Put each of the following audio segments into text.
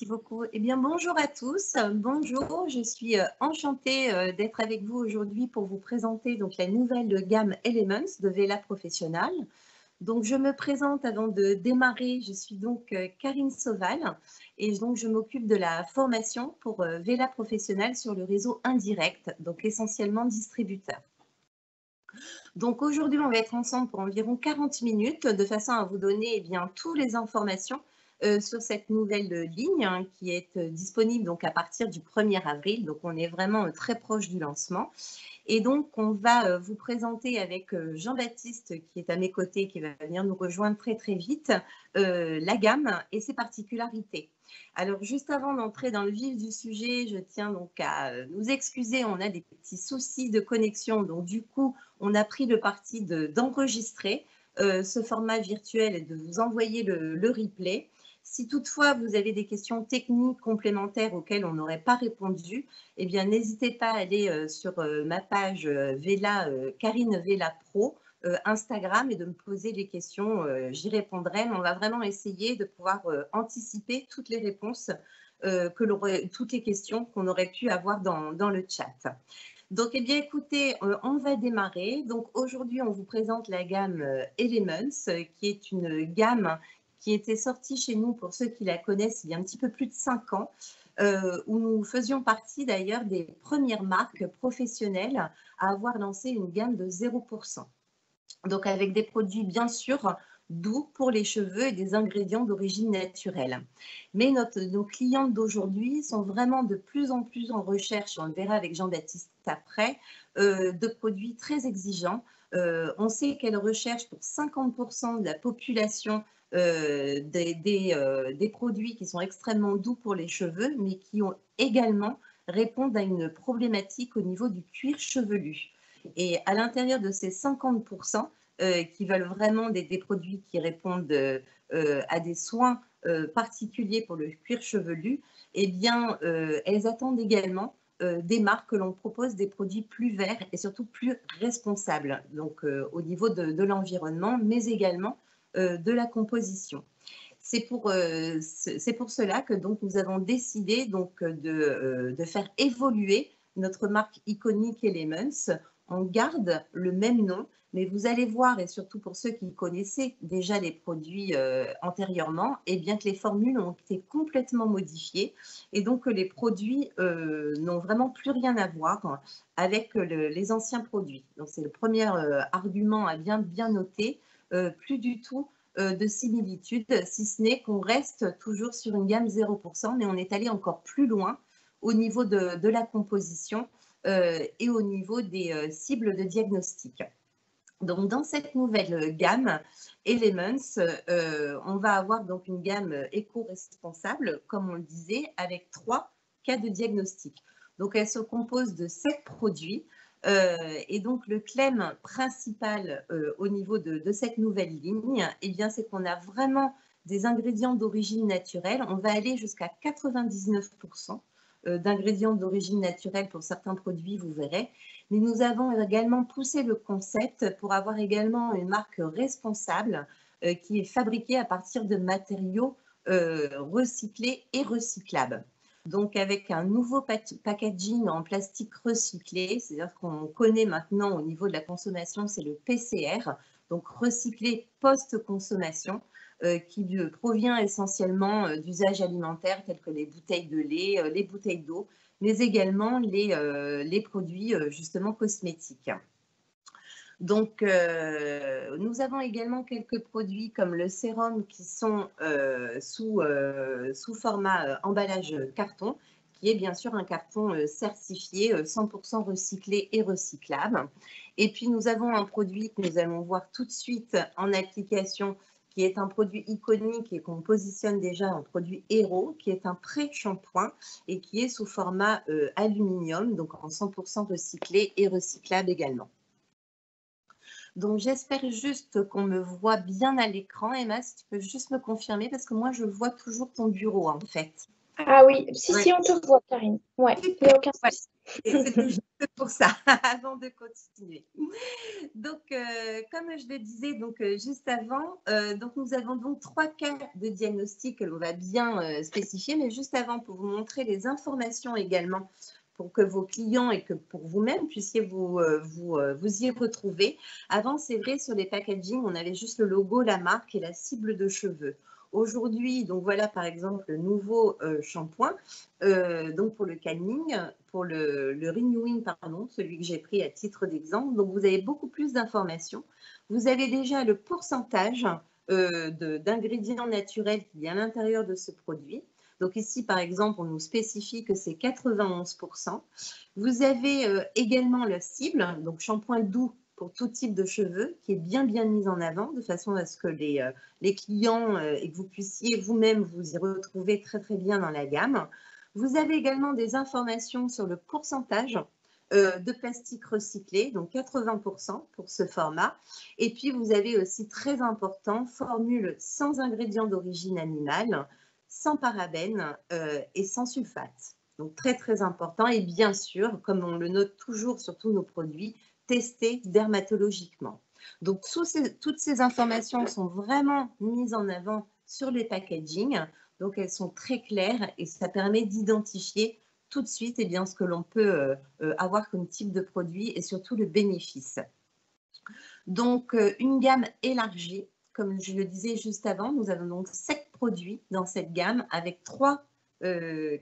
Merci beaucoup. Eh bien, bonjour à tous. Bonjour, je suis enchantée d'être avec vous aujourd'hui pour vous présenter donc la nouvelle gamme Elements de Vela Professional. Donc, je me présente avant de démarrer. Je suis donc Karine Sauval et donc je m'occupe de la formation pour Vela Professional sur le réseau indirect, donc essentiellement distributeur. Donc aujourd'hui, on va être ensemble pour environ 40 minutes de façon à vous donner toutes les informations sur cette nouvelle ligne qui est disponible donc à partir du 1er avril. Donc on est vraiment très proche du lancement. Et donc on va vous présenter avec Jean-Baptiste qui est à mes côtés, qui va venir nous rejoindre très très vite, la gamme et ses particularités. Alors, juste avant d'entrer dans le vif du sujet, je tiens donc à nous excuser. On a des petits soucis de connexion. Donc, du coup, on a pris le parti d'enregistrer ce format virtuel et de vous envoyer le replay. Si toutefois vous avez des questions techniques complémentaires auxquelles on n'aurait pas répondu, eh bien n'hésitez pas à aller sur ma page Vela, Karine Vela Pro, Instagram, et de me poser les questions. J'y répondrai, mais on va vraiment essayer de pouvoir anticiper toutes les réponses, toutes les questions qu'on aurait pu avoir dans le chat. Donc, eh bien, écoutez, on va démarrer. Donc, aujourd'hui, on vous présente la gamme Elements, qui est une gamme qui était sortie chez nous, pour ceux qui la connaissent, il y a un petit peu plus de 5 ans, où nous faisions partie d'ailleurs des premières marques professionnelles à avoir lancé une gamme de 0%. Donc, avec des produits, bien sûr, doux pour les cheveux et des ingrédients d'origine naturelle. Mais nos clientes d'aujourd'hui sont vraiment de plus en plus en recherche, on le verra avec Jean-Baptiste après, de produits très exigeants. On sait qu'elles recherchent pour 50% de la population des produits qui sont extrêmement doux pour les cheveux, mais qui ont également répondent à une problématique au niveau du cuir chevelu. Et à l'intérieur de ces 50% qui veulent vraiment des produits qui répondent à des soins particuliers pour le cuir chevelu, eh bien, elles attendent également des marques que l'on propose des produits plus verts et surtout plus responsables, donc au niveau de l'environnement, mais également de la composition. C'est pour cela que donc, nous avons décidé donc, de faire évoluer notre marque iconique Elements. On garde le même nom, mais vous allez voir, et surtout pour ceux qui connaissaient déjà les produits antérieurement, eh bien que les formules ont été complètement modifiées et donc les produits n'ont vraiment plus rien à voir avec les anciens produits. Donc c'est le premier argument à bien noter, plus du tout de similitude, si ce n'est qu'on reste toujours sur une gamme 0%, mais on est allé encore plus loin au niveau de la composition et au niveau des cibles de diagnostic. Donc, dans cette nouvelle gamme Elements, on va avoir donc une gamme éco-responsable, comme on le disait, avec 3 cas de diagnostic. Donc, elle se compose de 7 produits. Et donc, le claim principal au niveau de cette nouvelle ligne, eh bien, c'est qu'on a vraiment des ingrédients d'origine naturelle. On va aller jusqu'à 99% d'ingrédients d'origine naturelle pour certains produits, vous verrez. Mais nous avons également poussé le concept pour avoir également une marque responsable qui est fabriquée à partir de matériaux recyclés et recyclables. Donc, avec un nouveau packaging en plastique recyclé, c'est-à-dire qu'on connaît maintenant au niveau de la consommation, c'est le PCR, donc recyclé post-consommation, qui provient essentiellement d'usages alimentaires tels que les bouteilles de lait, les bouteilles d'eau, mais également les produits justement cosmétiques. Donc, nous avons également quelques produits comme le sérum qui sont sous format emballage carton, qui est bien sûr un carton certifié 100% recyclé et recyclable. Et puis, nous avons un produit que nous allons voir tout de suite en application, qui est un produit iconique et qu'on positionne déjà en produit héros, qui est un pré-shampoing et qui est sous format aluminium, donc en 100% recyclé et recyclable également. Donc, j'espère juste qu'on me voit bien à l'écran. Emma, si tu peux juste me confirmer, parce que moi, je vois toujours ton bureau, en fait. Ah oui, si, Ouais. si, on te voit, Karine. Ouais, il n'y a aucun Ouais. souci. Et c'était juste pour ça, avant de continuer. Donc, comme je le disais juste avant, donc nous avons donc 3 cas de diagnostic que l'on va bien spécifier, mais juste avant, pour vous montrer les informations également, pour que vos clients et que pour vous-même puissiez vous y retrouver. Avant, c'est vrai, sur les packaging, on avait juste le logo, la marque et la cible de cheveux. Aujourd'hui, donc voilà par exemple le nouveau shampoing, donc pour le calming, pour le renewing, pardon, celui que j'ai pris à titre d'exemple. Donc vous avez beaucoup plus d'informations. Vous avez déjà le pourcentage d'ingrédients naturels qu'il y a à l'intérieur de ce produit. Donc ici, par exemple, on nous spécifie que c'est 91%. Vous avez également la cible, donc shampoing doux pour tout type de cheveux, qui est bien mis en avant, de façon à ce que les clients et que vous puissiez vous-même vous y retrouver très bien dans la gamme. Vous avez également des informations sur le pourcentage de plastique recyclé, donc 80% pour ce format. Et puis, vous avez aussi, très important, formule sans ingrédients d'origine animale, sans parabènes et sans sulfate. Donc, très important. Et bien sûr, comme on le note toujours sur tous nos produits, testés dermatologiquement. Donc, toutes ces informations sont vraiment mises en avant sur les packaging. Donc, elles sont très claires et ça permet d'identifier tout de suite ce que l'on peut avoir comme type de produit et surtout le bénéfice. Donc, une gamme élargie, comme je le disais juste avant, nous avons donc 7 produits dans cette gamme avec 3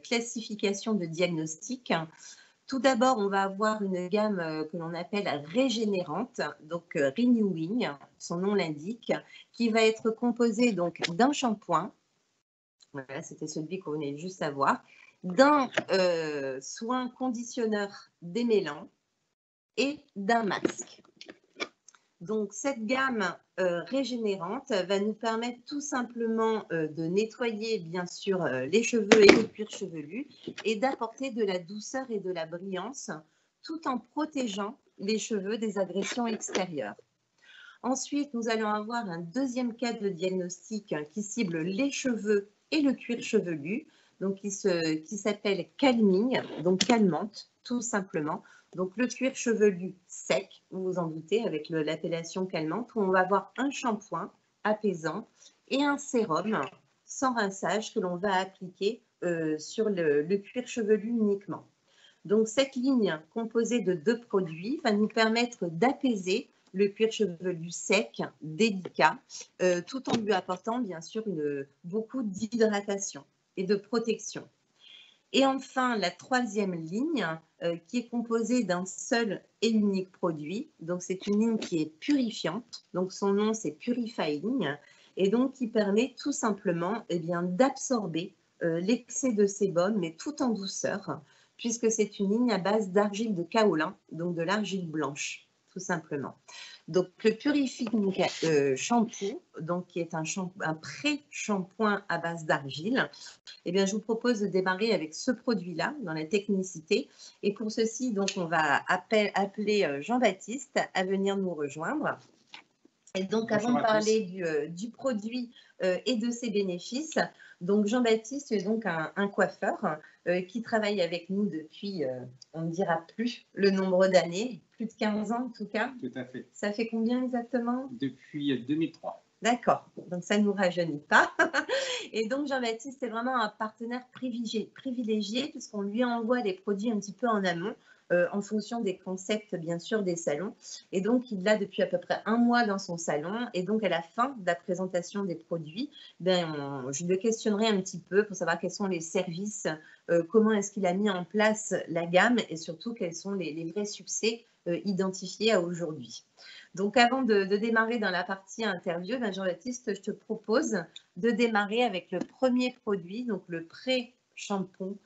classifications de diagnostic. Tout d'abord, on va avoir une gamme que l'on appelle régénérante, donc renewing, son nom l'indique, qui va être composée donc d'un shampoing. Voilà, c'était celui qu'on venait juste à voir, d'un soin conditionneur démêlant et d'un masque. Donc, cette gamme régénérante va nous permettre tout simplement de nettoyer, bien sûr, les cheveux et le cuir chevelu et d'apporter de la douceur et de la brillance tout en protégeant les cheveux des agressions extérieures. Ensuite, nous allons avoir un deuxième cas de diagnostic qui cible les cheveux et le cuir chevelu, donc qui s'appelle calming, donc calmante, tout simplement. Donc le cuir chevelu sec, vous vous en doutez, avec l'appellation calmante, où on va avoir un shampoing apaisant et un sérum sans rinçage que l'on va appliquer sur le cuir chevelu uniquement. Donc cette ligne composée de 2 produits va nous permettre d'apaiser le cuir chevelu sec, délicat, tout en lui apportant bien sûr beaucoup d'hydratation et de protection. Et enfin, la troisième ligne qui est composée d'un seul et unique produit. Donc, c'est une ligne qui est purifiante. Donc, son nom, c'est Purifying. Et donc, qui permet tout simplement d'absorber l'excès de sébum, mais tout en douceur, puisque c'est une ligne à base d'argile de kaolin, donc de l'argile blanche, tout simplement. Donc, le Purifying Shampoo, donc, qui est un pré-shampoing à base d'argile, eh bien, je vous propose de démarrer avec ce produit-là, dans la technicité. Et pour ceci, donc, on va appeler Jean-Baptiste à venir nous rejoindre. Et donc, avant de parler du produit et de ses bénéfices, donc Jean-Baptiste est donc un coiffeur qui travaille avec nous depuis, on ne dira plus le nombre d'années, plus de 15 ans en tout cas. Tout à fait. Ça fait combien exactement? Depuis 2003. D'accord, donc ça ne nous rajeunit pas. Et donc Jean-Baptiste est vraiment un partenaire privilégié puisqu'on lui envoie les produits un petit peu en amont en fonction des concepts bien sûr des salons. Et donc il l'a depuis à peu près 1 mois dans son salon et donc à la fin de la présentation des produits, je le questionnerai un petit peu pour savoir quels sont les services, comment est-ce qu'il a mis en place la gamme et surtout quels sont les vrais succès identifiés à aujourd'hui. Donc, avant de démarrer dans la partie interview, Jean-Baptiste, je te propose de démarrer avec le premier produit, donc le pré-shampoing,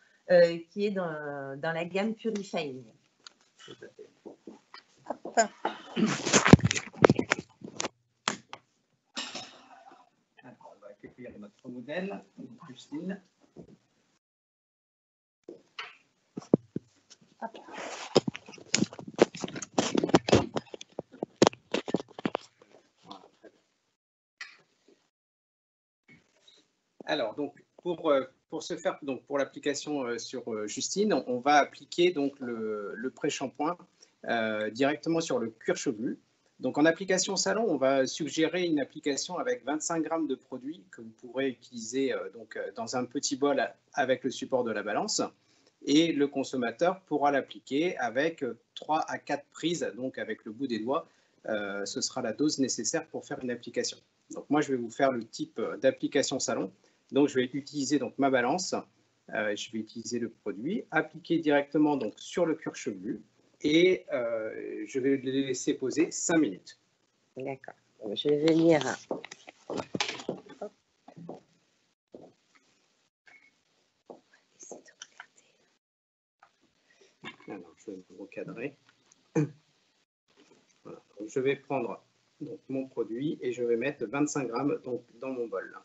qui est dans la gamme Purifying. Tout à fait. Hop. Alors, on va accueillir notre modèle, Justine. Hop. Alors, donc, pour ce faire, donc pour l'application sur Justine, on va appliquer donc le pré-shampoing directement sur le cuir chevelu. Donc en application salon, on va suggérer une application avec 25 grammes de produit que vous pourrez utiliser dans un petit bol avec le support de la balance. Et le consommateur pourra l'appliquer avec 3 à 4 prises, donc avec le bout des doigts. Ce sera la dose nécessaire pour faire une application. Donc moi, je vais vous faire le type d'application salon. Donc je vais utiliser donc, ma balance, je vais utiliser le produit, appliquer directement donc, sur le cuir chevelu et je vais le laisser poser 5 minutes. D'accord. Je vais venir. Alors, je vais vous recadrer. Voilà. Donc, je vais prendre donc, mon produit et je vais mettre 25 grammes donc, dans mon bol.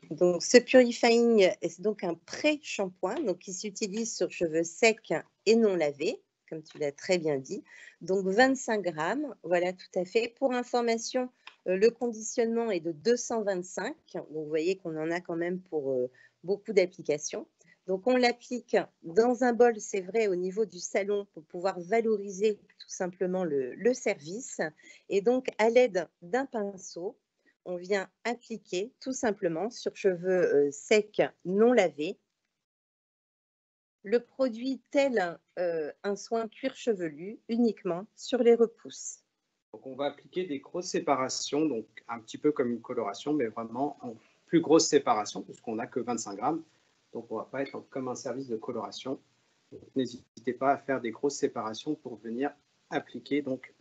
Donc, ce purifying, c'est donc un pré-shampoing qui s'utilise sur cheveux secs et non lavés, comme tu l'as très bien dit. Donc, 25 grammes, voilà, tout à fait. Pour information, le conditionnement est de 225. Donc, vous voyez qu'on en a quand même pour beaucoup d'applications. Donc, on l'applique dans un bol, c'est vrai, au niveau du salon pour pouvoir valoriser tout simplement le service. Et donc, à l'aide d'un pinceau, on vient appliquer tout simplement sur cheveux secs non lavés le produit tel un soin cuir chevelu uniquement sur les repousses. Donc, on va appliquer des grosses séparations, donc un petit peu comme une coloration, mais vraiment en plus grosse séparation, puisqu'on n'a que 25 grammes. Donc, on ne va pas être comme un service de coloration. N'hésitez pas à faire des grosses séparations pour venir appliquer. Donc,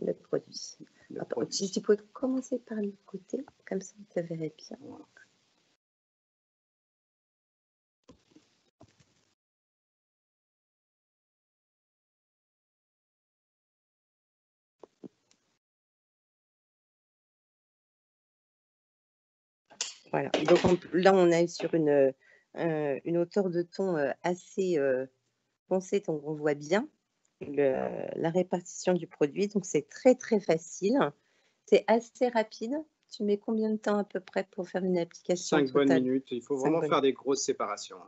le produit. Si tu peux commencer par le côté, comme ça on te verrait bien. Voilà. Voilà. Donc là, on est sur une hauteur de ton assez foncée, donc on voit bien la répartition du produit. Donc c'est très très facile. C'est assez rapide. Tu mets combien de temps à peu près pour faire une application 5 bonnes minutes. Il faut vraiment faire des grosses séparations.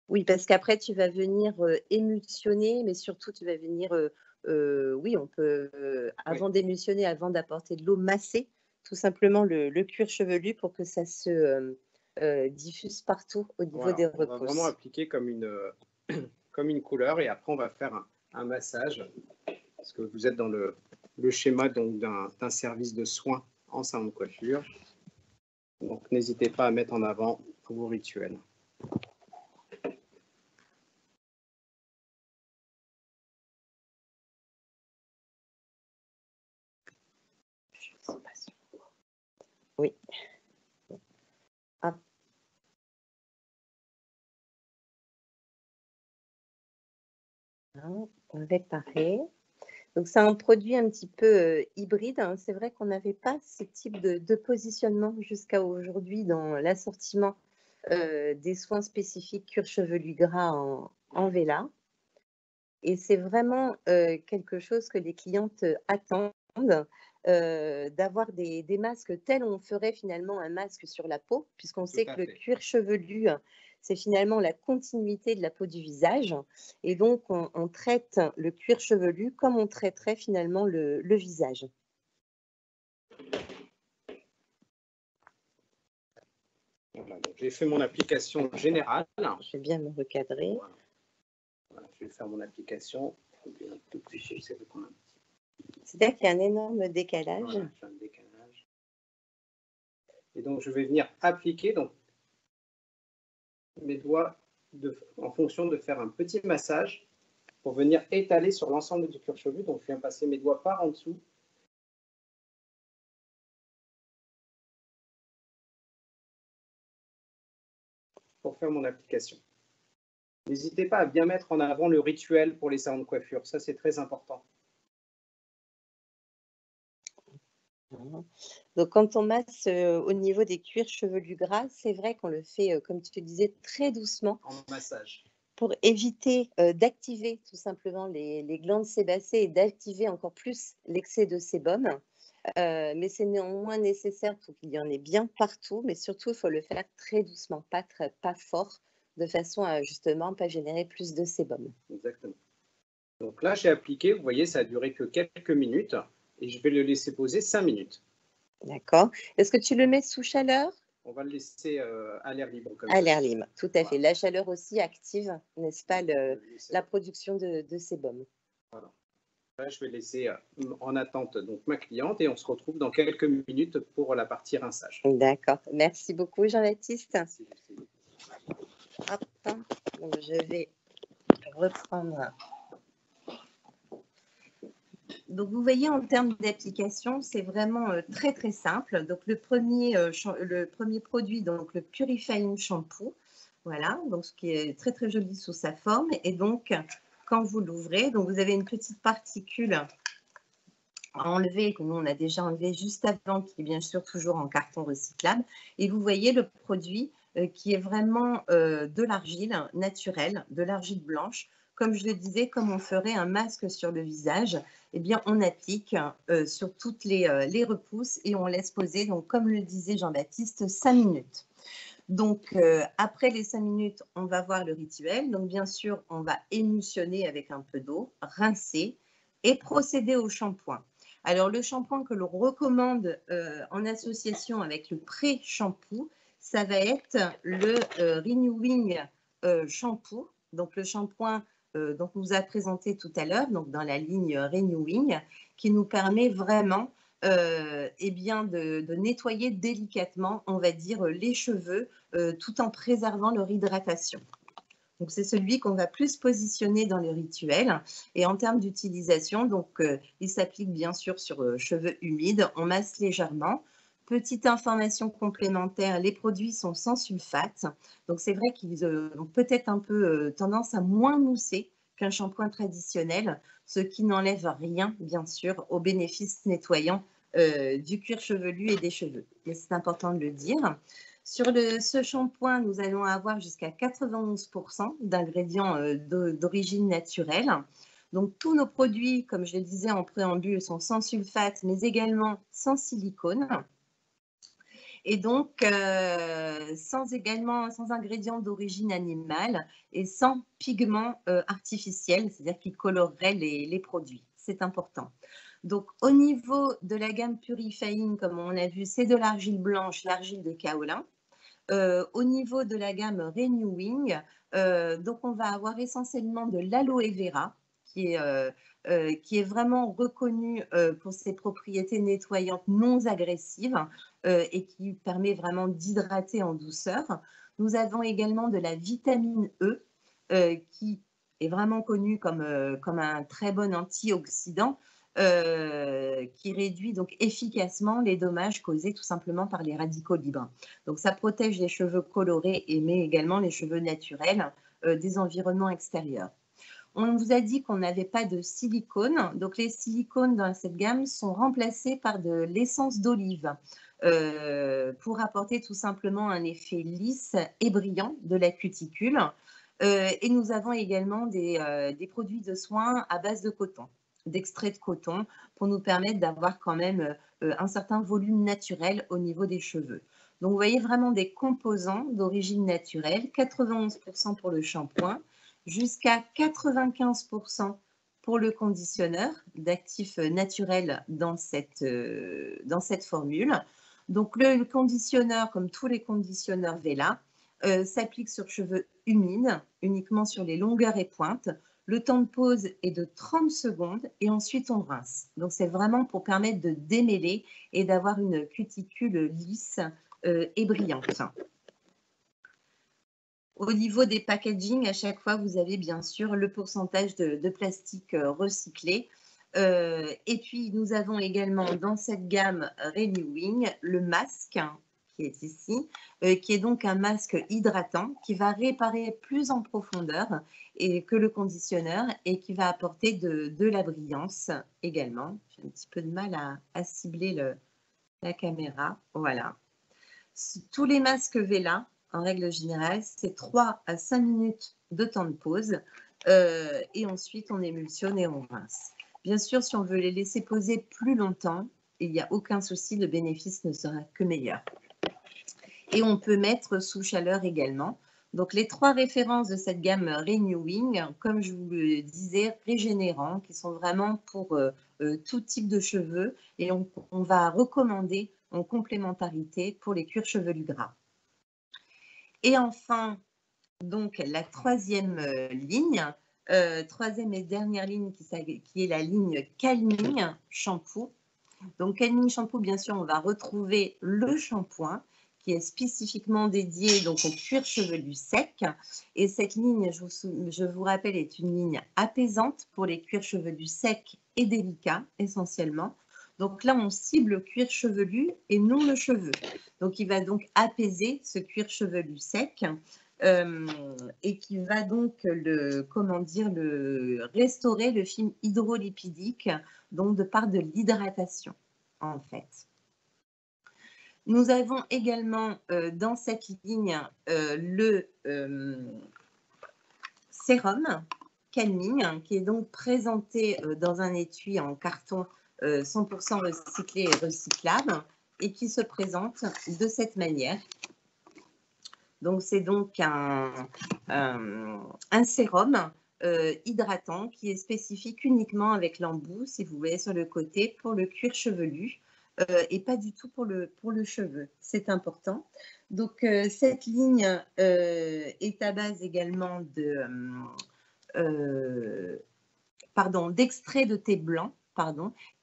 Oui, parce qu'après, tu vas venir émulsionner, mais surtout, tu vas venir, oui, on peut, avant d'émulsionner, avant d'apporter de l'eau, masser tout simplement le cuir chevelu pour que ça se diffuse partout au niveau des repousses. On va vraiment appliquer comme une couleur et après, on va faire un massage parce que vous êtes dans le schéma d'un service de soins en salon de coiffure. Donc, n'hésitez pas à mettre en avant vos rituels. Oui. Hop. On va réparer. Donc, c'est un produit un petit peu hybride. Hein. C'est vrai qu'on n'avait pas ce type de positionnement jusqu'à aujourd'hui dans l'assortiment des soins spécifiques cuir chevelu gras en Vela. Et c'est vraiment quelque chose que les clientes attendent, d'avoir des masques tels on ferait finalement un masque sur la peau, puisqu'on sait que le cuir chevelu, c'est finalement la continuité de la peau du visage. Et donc, on traite le cuir chevelu comme on traiterait finalement le visage. Voilà, j'ai fait mon application générale. Je vais bien me recadrer. Voilà, je vais faire mon application. C'est-à-dire qu'il y a un énorme décalage. Voilà, j'ai un décalage. Et donc, je vais venir appliquer donc, mes doigts en fonction de faire un petit massage pour venir étaler sur l'ensemble du cuir chevelu. Donc, je viens passer mes doigts par en dessous. Pour faire mon application. N'hésitez pas à bien mettre en avant le rituel pour les salons de coiffure. Ça, c'est très important. Donc, quand on masse au niveau des cuirs chevelus gras, c'est vrai qu'on le fait, comme tu te disais, très doucement. En massage. Pour éviter d'activer tout simplement les glandes sébacées et d'activer encore plus l'excès de sébum. mais c'est néanmoins nécessaire pour qu'il y en ait bien partout, mais surtout, il faut le faire très doucement, pas fort, de façon à justement pas générer plus de sébum. Exactement. Donc là, j'ai appliqué, vous voyez, ça a duré que quelques minutes et je vais le laisser poser 5 minutes. D'accord. Est-ce que tu le mets sous chaleur? On va le laisser à l'air libre comme À ça. l'air libre, tout à fait. Voilà. La chaleur aussi active, n'est-ce pas, la production de sébum. Voilà. Là, je vais laisser en attente donc, ma cliente et on se retrouve dans quelques minutes pour la partie rinçage. D'accord. Merci beaucoup, Jean-Baptiste. Merci, Lucie. Hop. Donc, je vais reprendre. Donc, vous voyez, en termes d'application, c'est vraiment très, très simple. Donc, le premier produit, donc le Purifying Shampoo, voilà, donc ce qui est très, très joli sous sa forme. Et donc, quand vous l'ouvrez, donc vous avez une petite particule à enlever, que nous, on a déjà enlevé juste avant, qui est bien sûr toujours en carton recyclable. Et vous voyez le produit qui est vraiment de l'argile naturelle, de l'argile blanche. Comme je le disais, comme on ferait un masque sur le visage, eh bien, on applique sur toutes les repousses et on laisse poser, donc, comme le disait Jean-Baptiste, 5 minutes. Donc, après les 5 minutes, on va voir le rituel. Donc, bien sûr, on va émulsionner avec un peu d'eau, rincer et procéder au shampoing. Alors, le shampoing que l'on recommande en association avec le pré-shampoo, ça va être le Renewing Shampoo. Donc, le shampoing dont on vous a présenté tout à l'heure, donc dans la ligne Renewing, qui nous permet vraiment eh bien de nettoyer délicatement, on va dire, les cheveux tout en préservant leur hydratation. Donc, c'est celui qu'on va plus positionner dans le rituel. Et en termes d'utilisation, donc, il s'applique bien sûr sur cheveux humides. On masse légèrement. Petite information complémentaire, les produits sont sans sulfate. Donc, c'est vrai qu'ils ont peut-être un peu tendance à moins mousser qu'un shampoing traditionnel, ce qui n'enlève rien, bien sûr, aux bénéfices nettoyants du cuir chevelu et des cheveux. Mais c'est important de le dire. Sur ce shampoing, nous allons avoir jusqu'à 91% d'ingrédients d'origine naturelle. Donc, tous nos produits, comme je le disais en préambule, sont sans sulfate, mais également sans silicone. Et donc, sans ingrédients d'origine animale et sans pigments artificiels, c'est-à-dire qui coloreraient les produits. C'est important. Donc, au niveau de la gamme Purifying, comme on a vu, c'est de l'argile blanche, l'argile de kaolin. Au niveau de la gamme Renewing, donc on va avoir essentiellement de l'aloe vera qui est vraiment reconnu pour ses propriétés nettoyantes non agressives et qui permet vraiment d'hydrater en douceur. Nous avons également de la vitamine E qui est vraiment connue comme un très bon antioxydant qui réduit donc efficacement les dommages causés tout simplement par les radicaux libres. Donc, ça protège les cheveux colorés mais également les cheveux naturels des environnements extérieurs. On vous a dit qu'on n'avait pas de silicone. Donc, les silicones dans cette gamme sont remplacés par de l'essence d'olive pour apporter tout simplement un effet lisse et brillant de la cuticule. Et nous avons également des produits de soins à base de coton, d'extrait de coton, pour nous permettre d'avoir quand même un certain volume naturel au niveau des cheveux. Donc, vous voyez vraiment des composants d'origine naturelle, 91% pour le shampoing, jusqu'à 95% pour le conditionneur d'actifs naturels dans cette formule. Donc, le conditionneur, comme tous les conditionneurs Vela, s'applique sur cheveux humides, uniquement sur les longueurs et pointes. Le temps de pause est de 30 secondes et ensuite on rince. Donc, c'est vraiment pour permettre de démêler et d'avoir une cuticule lisse et brillante. Au niveau des packaging, à chaque fois, vous avez bien sûr le pourcentage de plastique recyclé. Et puis, nous avons également dans cette gamme Renewing le masque qui est ici, qui est donc un masque hydratant qui va réparer plus en profondeur que le conditionneur et qui va apporter de la brillance également. J'ai un petit peu de mal à cibler la caméra. Voilà. Tous les masques Vela, en règle générale, c'est 3 à 5 minutes de temps de pause et ensuite on émulsionne et on rince. Bien sûr, si on veut les laisser poser plus longtemps, il n'y a aucun souci, le bénéfice ne sera que meilleur. Et on peut mettre sous chaleur également. Donc, les 3 références de cette gamme Renewing, comme je vous le disais, régénérants, qui sont vraiment pour tout type de cheveux. Et on va recommander en complémentarité pour les cuirs chevelus gras. Et enfin, donc, la 3e ligne, 3e et dernière ligne qui est la ligne Calming Shampoo. Donc, Calming Shampoo, bien sûr, on va retrouver le shampoing qui est spécifiquement dédié donc, au cuir chevelu sec. Et cette ligne, je vous rappelle, est une ligne apaisante pour les cuirs chevelus secs et délicats, essentiellement. Donc là, on cible le cuir chevelu et non le cheveu. Donc, il va donc apaiser ce cuir chevelu sec et qui va donc restaurer le film hydrolipidique, donc de par de l'hydratation, en fait. Nous avons également dans cette ligne le sérum Calming, qui est donc présenté dans un étui en carton 100% recyclé et recyclable et qui se présente de cette manière. Donc, c'est donc un sérum hydratant qui est spécifique uniquement avec l'embout, si vous voyez sur le côté, pour le cuir chevelu. Et pas du tout pour le cheveu. C'est important. Donc, cette ligne est à base également d'extrait de thé blanc.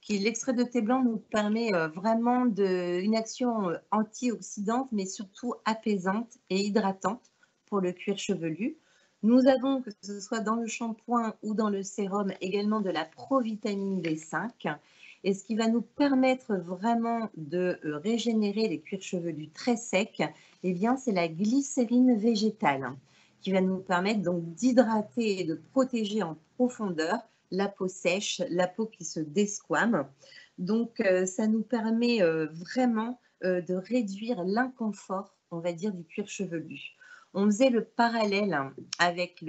L'extrait de thé blanc nous permet vraiment une action antioxydante, mais surtout apaisante et hydratante pour le cuir chevelu. Nous avons, que ce soit dans le shampoing ou dans le sérum, également de la provitamine B5. Et ce qui va nous permettre vraiment de régénérer les cuirs chevelus très secs, eh bien, c'est la glycérine végétale qui va nous permettre donc d'hydrater et de protéger en profondeur la peau sèche, la peau qui se desquame. Donc, ça nous permet vraiment de réduire l'inconfort, on va dire, du cuir chevelu. On faisait le parallèle avec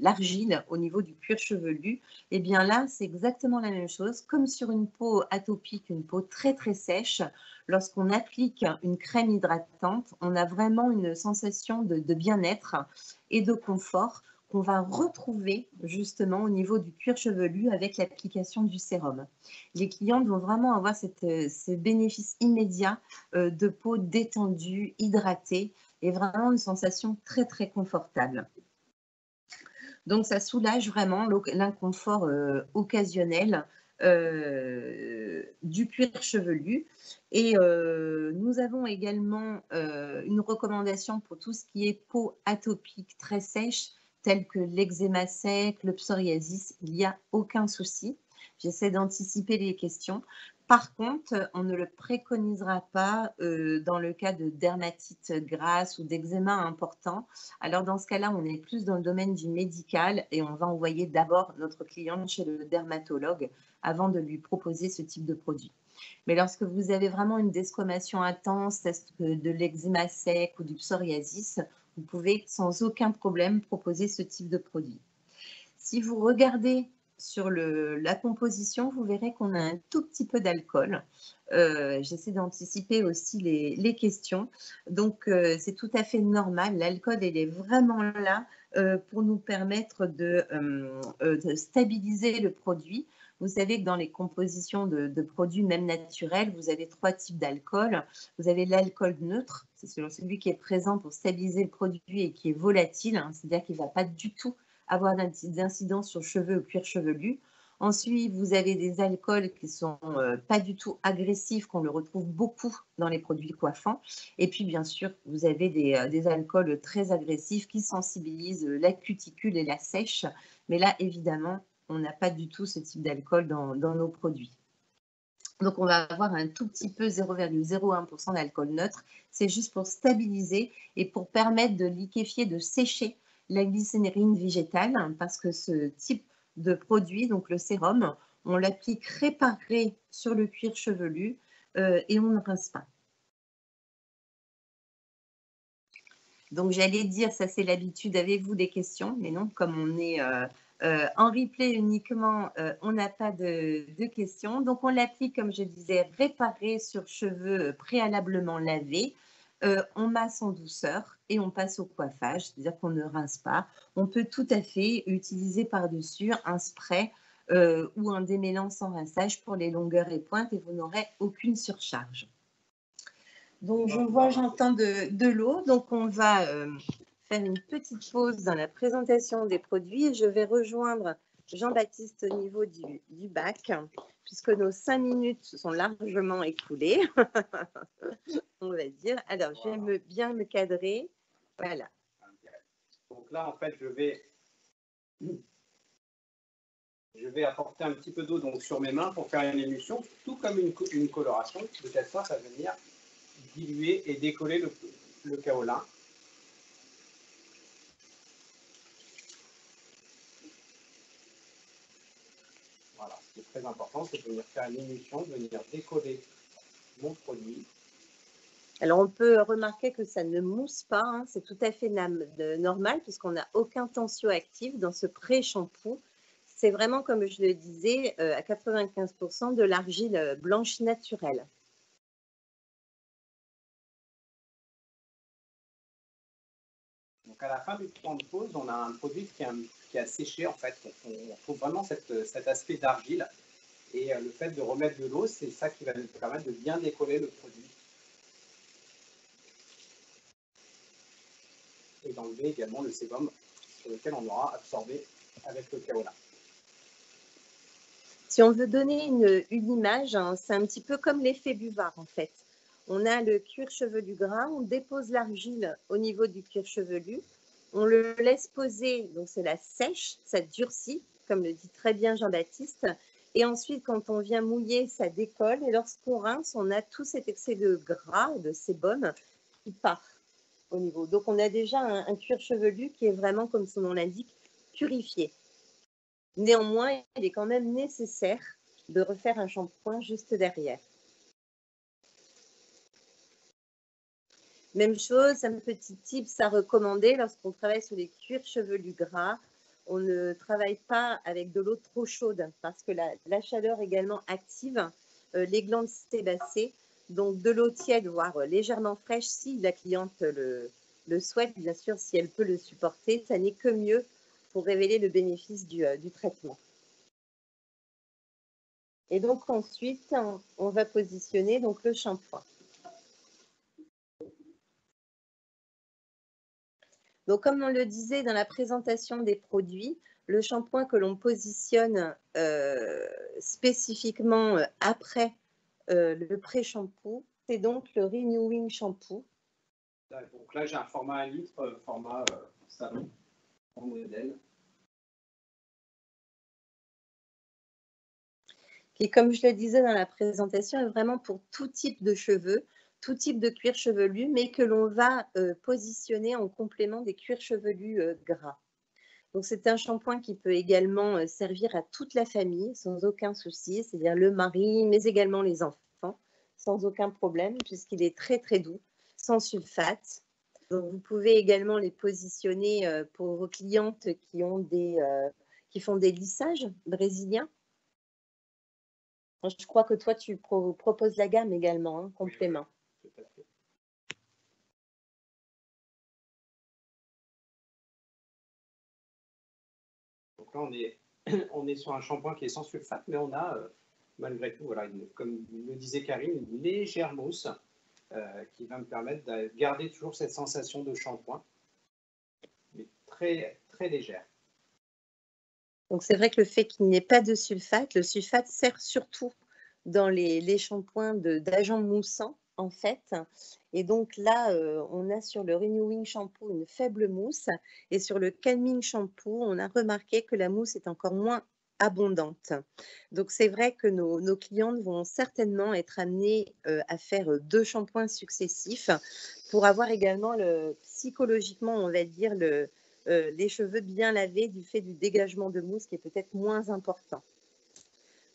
l'argile au niveau du cuir chevelu. Et bien là, c'est exactement la même chose. Comme sur une peau atopique, une peau très très sèche, lorsqu'on applique une crème hydratante, on a vraiment une sensation de bien-être et de confort qu'on va retrouver justement au niveau du cuir chevelu avec l'application du sérum. Les clientes vont vraiment avoir ces bénéfices immédiats de peau détendue, hydratée et vraiment une sensation très très confortable. Donc ça soulage vraiment l'inconfort occasionnel du cuir chevelu. Et nous avons également une recommandation pour tout ce qui est peau atopique très sèche, telle que l'eczéma sec, le psoriasis, il n'y a aucun souci. J'essaie d'anticiper les questions. Par contre, on ne le préconisera pas dans le cas de dermatite grasse ou d'eczéma important. Alors, dans ce cas-là, on est plus dans le domaine du médical et on va envoyer d'abord notre cliente chez le dermatologue avant de lui proposer ce type de produit. Mais lorsque vous avez vraiment une desquamation intense, de l'eczéma sec ou du psoriasis, vous pouvez sans aucun problème proposer ce type de produit. Si vous regardez sur la composition, vous verrez qu'on a un tout petit peu d'alcool. J'essaie d'anticiper aussi les questions. Donc, c'est tout à fait normal. L'alcool, il est vraiment là pour nous permettre de stabiliser le produit. Vous savez que dans les compositions de produits, même naturels, vous avez 3 types d'alcool. Vous avez l'alcool neutre, c'est celui qui est présent pour stabiliser le produit et qui est volatile, hein, c'est-à-dire qu'il ne va pas du tout avoir d'incidence sur le cheveu ou cuir chevelu. Ensuite, vous avez des alcools qui ne sont pas du tout agressifs, qu'on le retrouve beaucoup dans les produits coiffants. Et puis, bien sûr, vous avez des alcools très agressifs qui sensibilisent la cuticule et la sèche. Mais là, évidemment, on n'a pas du tout ce type d'alcool dans nos produits. Donc, on va avoir un tout petit peu 0,01% d'alcool neutre. C'est juste pour stabiliser et pour permettre de liquéfier, de sécher la glycérine végétale, parce que ce type de produit, donc le sérum, on l'applique réparé sur le cuir chevelu et on ne rince pas. Donc, j'allais dire, ça c'est l'habitude, avez-vous des questions? Mais non, comme on est En replay uniquement, on n'a pas de questions. Donc, on l'applique, comme je disais, réparé sur cheveux préalablement lavés. On masse en douceur et on passe au coiffage, c'est-à-dire qu'on ne rince pas. On peut tout à fait utiliser par-dessus un spray ou un démêlant sans rinçage pour les longueurs et pointes et vous n'aurez aucune surcharge. Donc, je vois, j'entends de l'eau. Donc, on va faire une petite pause dans la présentation des produits et je vais rejoindre Jean-Baptiste au niveau du bac, puisque nos 5 minutes se sont largement écoulées, on va dire. Alors, je vais bien me cadrer. Voilà. Donc là, en fait, je vais apporter un petit peu d'eau sur mes mains pour faire une émulsion, tout comme une coloration. De cette sorte, ça va venir diluer et décoller le kaolin. Voilà, ce qui est très important, c'est de venir faire une émulsion, de venir décoller mon produit. Alors, on peut remarquer que ça ne mousse pas, hein, c'est tout à fait normal puisqu'on n'a aucun tensioactif dans ce pré-shampoo. C'est vraiment, comme je le disais, à 95% de l'argile blanche naturelle. Donc à la fin du temps de pause, on a un produit qui a séché en fait. On trouve vraiment cet aspect d'argile. Et le fait de remettre de l'eau, c'est ça qui va nous permettre de bien décoller le produit. Et d'enlever également le sébum sur lequel on aura absorbé avec le kaolin. Si on veut donner une image, hein, c'est un petit peu comme l'effet buvard en fait. On a le cuir chevelu gras, on dépose l'argile au niveau du cuir chevelu, on le laisse poser, donc c'est la sèche, ça durcit, comme le dit très bien Jean-Baptiste. Et ensuite, quand on vient mouiller, ça décolle. Et lorsqu'on rince, on a tout cet excès de gras, de sébum qui part au niveau. Donc, on a déjà un cuir chevelu qui est vraiment, comme son nom l'indique, purifié. Néanmoins, il est quand même nécessaire de refaire un shampoing juste derrière. Même chose, un petit tips à recommander lorsqu'on travaille sur les cuirs chevelus gras. On ne travaille pas avec de l'eau trop chaude parce que la chaleur également active les glandes sébacées. Donc, de l'eau tiède, voire légèrement fraîche, si la cliente le souhaite, bien sûr, si elle peut le supporter, ça n'est que mieux pour révéler le bénéfice du traitement. Et donc, ensuite, on va positionner donc, le shampoing. Donc, comme on le disait dans la présentation des produits, le shampoing que l'on positionne spécifiquement après le pré-shampoo, c'est donc le Renewing Shampoo. Donc là, j'ai un format 1 litre, format salon, en modèle. Qui, comme je le disais dans la présentation, est vraiment pour tout type de cheveux, tout type de cuir chevelu, mais que l'on va positionner en complément des cuirs chevelus gras. Donc, c'est un shampoing qui peut également servir à toute la famille sans aucun souci, c'est-à-dire le mari, mais également les enfants, sans aucun problème, puisqu'il est très, très doux, sans sulfate. Donc, vous pouvez également les positionner pour vos clientes qui font des lissages brésiliens. Je crois que toi, tu proposes la gamme également, hein, complément. Oui, tout à fait. Donc là, on est sur un shampoing qui est sans sulfate, mais on a malgré tout, voilà, comme le disait Karine, une légère mousse qui va me permettre de garder toujours cette sensation de shampoing, mais très, très légère. Donc, c'est vrai que le fait qu'il n'y ait pas de sulfate, le sulfate sert surtout dans les shampoings d'agents moussants, en fait. Et donc là, on a sur le Renewing Shampoo une faible mousse. Et sur le Calming Shampoo, on a remarqué que la mousse est encore moins abondante. Donc, c'est vrai que nos clientes vont certainement être amenées à faire 2 shampoings successifs pour avoir également psychologiquement, on va dire, les cheveux bien lavés du fait du dégagement de mousse qui est peut-être moins important.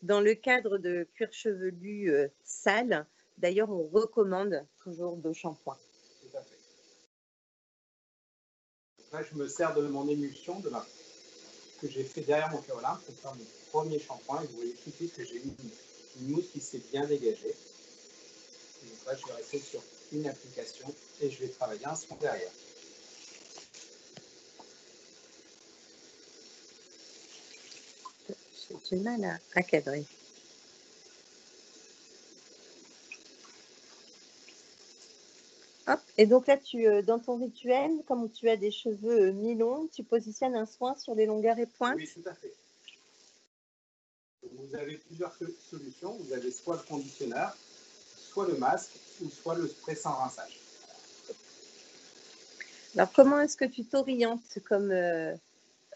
Dans le cadre de cuir chevelu sale, d'ailleurs, on recommande toujours 2 shampoings. Tout à fait. Donc là, je me sers de mon émulsion, de que j'ai fait derrière mon Curolin pour faire mon premier shampoing. Et vous voyez tout de suite que j'ai eu une mousse qui s'est bien dégagée. Et donc là, je vais rester sur une application et je vais travailler un soin derrière. J'ai du mal à cadrer. Hop. Et donc là, dans ton rituel, comme tu as des cheveux mi-longs, tu positionnes un soin sur les longueurs et pointes? Oui, tout à fait. Vous avez plusieurs solutions. Vous avez soit le conditionneur, soit le masque ou soit le spray sans rinçage. Alors, comment est-ce que tu t'orientes? Comme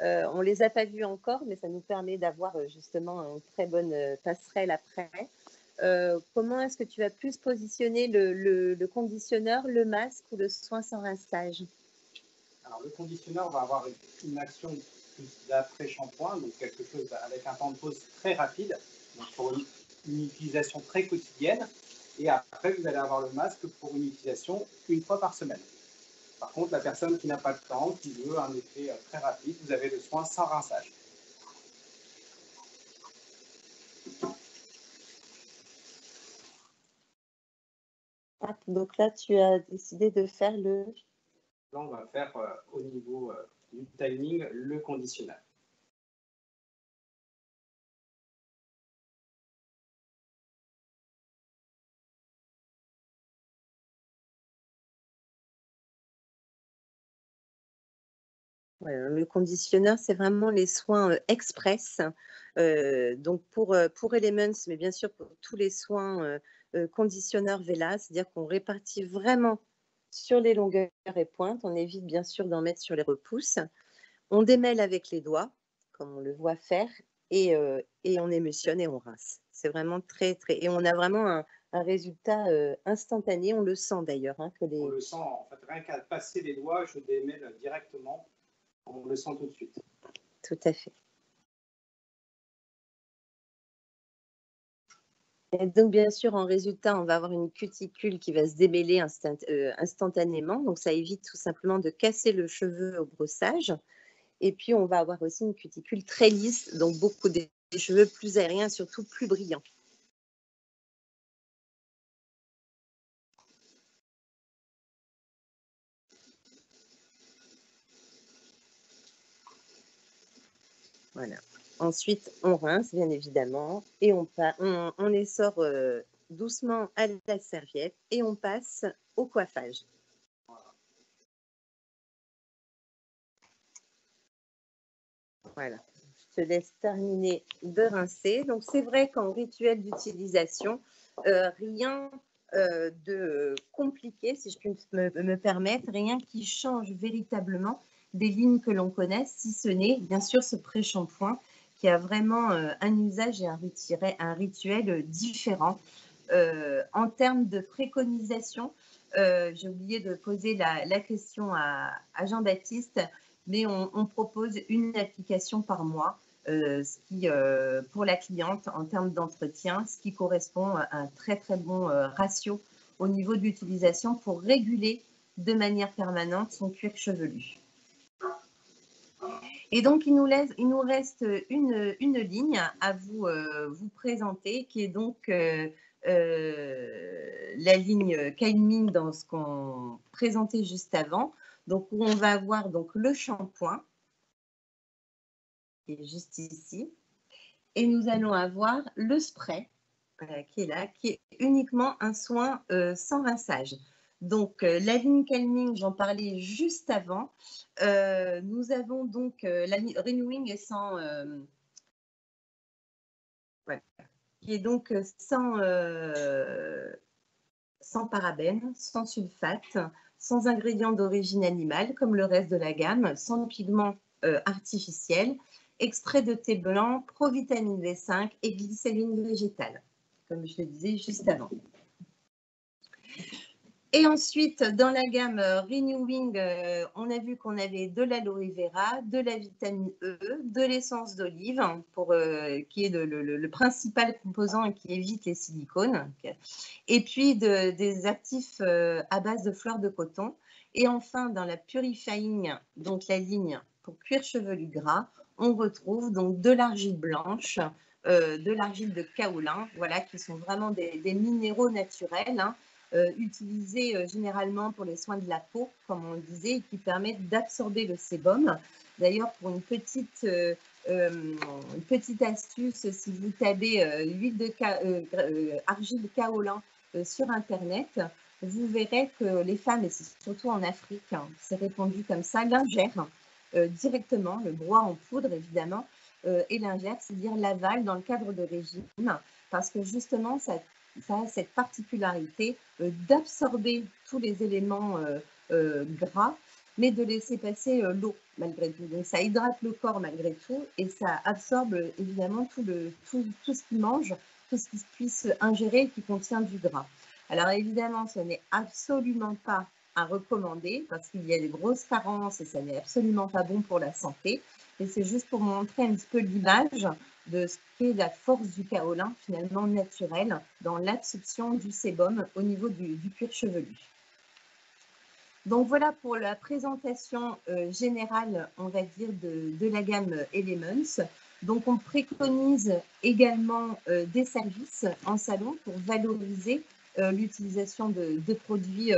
on ne les a pas vus encore, mais ça nous permet d'avoir justement une très bonne passerelle après. Comment est-ce que tu vas plus positionner le conditionneur, le masque ou le soin sans rinçage? Alors, le conditionneur va avoir une action plus d'après-shampoing, donc quelque chose avec un temps de pause très rapide, donc pour une utilisation très quotidienne. Et après, vous allez avoir le masque pour une utilisation une fois par semaine. Par contre, la personne qui n'a pas le temps, qui veut un effet très rapide, vous avez le soin sans rinçage. Donc là, tu as décidé de faire le... Là, on va faire au niveau du timing le conditionneur. Voilà, le conditionneur, c'est vraiment les soins express. Donc pour Elements, mais bien sûr pour tous les soins conditionneurs Vela, c'est-à-dire qu'on répartit vraiment sur les longueurs et pointes. On évite bien sûr d'en mettre sur les repousses. On démêle avec les doigts, comme on le voit faire, et on émulsionne et on rince. C'est vraiment très, très... Et on a vraiment un résultat instantané. On le sent d'ailleurs. Hein, On le sent, en fait, rien qu'à passer les doigts, je démêle directement. On le sent tout de suite. Tout à fait. Et donc, bien sûr, en résultat, on va avoir une cuticule qui va se démêler instantanément. Donc, ça évite tout simplement de casser le cheveu au brossage. Et puis, on va avoir aussi une cuticule très lisse, donc beaucoup des cheveux plus aériens, surtout plus brillants. Voilà. Ensuite, on rince, bien évidemment, et on les sort doucement à la serviette et on passe au coiffage. Voilà. Je te laisse terminer de rincer. Donc, c'est vrai qu'en rituel d'utilisation, rien de compliqué, si je puis me permettre, rien qui change véritablement des lignes que l'on connaît, si ce n'est, bien sûr, ce pré-shampoing qui a vraiment un usage et un rituel différent. En termes de préconisation, j'ai oublié de poser la question à Jean-Baptiste, mais on propose une application par mois, ce qui, pour la cliente, en termes d'entretien, ce qui correspond à un très, très bon ratio au niveau de l'utilisation pour réguler de manière permanente son cuir chevelu. Et donc, il nous reste une ligne à vous présenter, qui est donc la ligne calming dans ce qu'on présentait juste avant. Donc, où on va avoir donc, le shampoing, qui est juste ici. Et nous allons avoir le spray, qui est là, qui est uniquement un soin sans rinçage. Donc, la ligne calming, j'en parlais juste avant. Nous avons donc la renewing est qui est donc sans parabènes, sans sulfate, sans ingrédients d'origine animale, comme le reste de la gamme, sans pigments artificiels, extrait de thé blanc, provitamine B5 et glycérine végétale, comme je le disais juste avant. Et ensuite, dans la gamme Renewing, on a vu qu'on avait de l'aloe vera, de la vitamine E, de l'essence d'olive, qui est le principal composant et qui évite les silicones, et puis des actifs à base de fleurs de coton. Et enfin, dans la Purifying, donc la ligne pour cuir chevelu gras, on retrouve donc de l'argile blanche, de l'argile de kaolin, voilà, qui sont vraiment des minéraux naturels, hein, utilisés généralement pour les soins de la peau, comme on le disait, et qui permettent d'absorber le sébum. D'ailleurs, pour une petite astuce, si vous tapez argile kaolin sur Internet, vous verrez que les femmes, et c'est surtout en Afrique, hein, c'est répandu comme ça, l'ingèrent directement, le broie en poudre évidemment, et l'ingère, c'est-à-dire l'avale dans le cadre de régime, parce que justement, ça a cette particularité d'absorber tous les éléments gras, mais de laisser passer l'eau malgré tout. Donc ça hydrate le corps malgré tout et ça absorbe évidemment tout ce qu'il mange, tout ce qui puisse ingérer et qui contient du gras. Alors évidemment, ce n'est absolument pas à recommander parce qu'il y a des grosses carences et ça n'est absolument pas bon pour la santé. Et c'est juste pour montrer un petit peu l'image de ce qu'est la force du kaolin finalement naturel dans l'absorption du sébum au niveau du cuir chevelu. Donc voilà pour la présentation générale, on va dire, de la gamme Elements. Donc on préconise également des services en salon pour valoriser l'utilisation de produits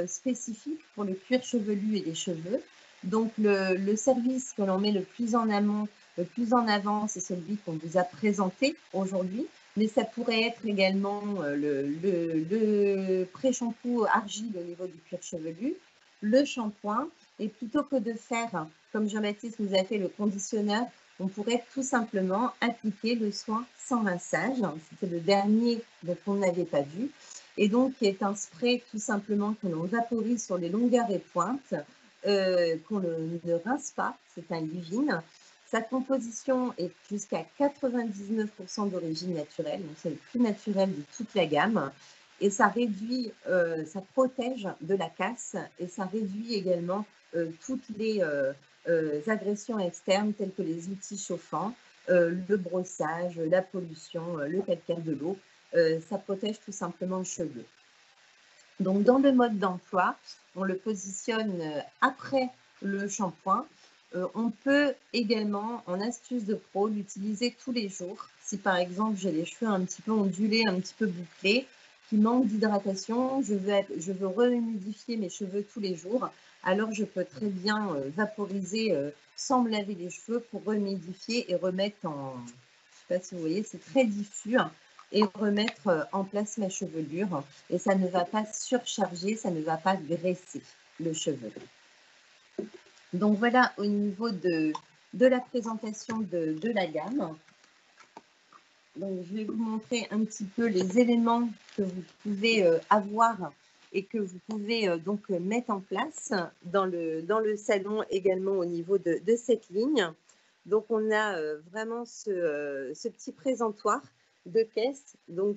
spécifiques pour le cuir chevelu et les cheveux. Donc le service que l'on met le plus en amont, le plus en avant, c'est celui qu'on vous a présenté aujourd'hui. Mais ça pourrait être également le pré-shampoo argile au niveau du cuir chevelu, le shampoing. Et plutôt que de faire, comme Jean-Baptiste nous a fait, le conditionneur, on pourrait tout simplement appliquer le soin sans rinçage. C'était le dernier dont on n'avait pas vu. Et donc, qui est un spray tout simplement que l'on vaporise sur les longueurs et pointes, qu'on ne rince pas. C'est un leave-in. Sa composition est jusqu'à 99% d'origine naturelle, donc c'est le plus naturel de toute la gamme. Et ça réduit, ça protège de la casse et ça réduit également toutes les agressions externes telles que les outils chauffants, le brossage, la pollution, le calcaire de l'eau. Ça protège tout simplement le cheveu. Donc dans le mode d'emploi, on le positionne après le shampoing. On peut également, en astuce de pro, l'utiliser tous les jours. Si par exemple j'ai les cheveux un petit peu ondulés, un petit peu bouclés, qui manquent d'hydratation, je veux rehumidifier mes cheveux tous les jours, alors je peux très bien vaporiser sans me laver les cheveux pour rehumidifier et remettre en, je ne sais pas si vous voyez, c'est très diffus, hein, et remettre en place ma chevelure. Et ça ne va pas surcharger, ça ne va pas graisser le cheveu. Donc voilà au niveau de la présentation de la gamme. Donc je vais vous montrer un petit peu les éléments que vous pouvez avoir et que vous pouvez donc mettre en place dans le salon également au niveau de cette ligne. Donc on a vraiment ce petit présentoir de caisse donc,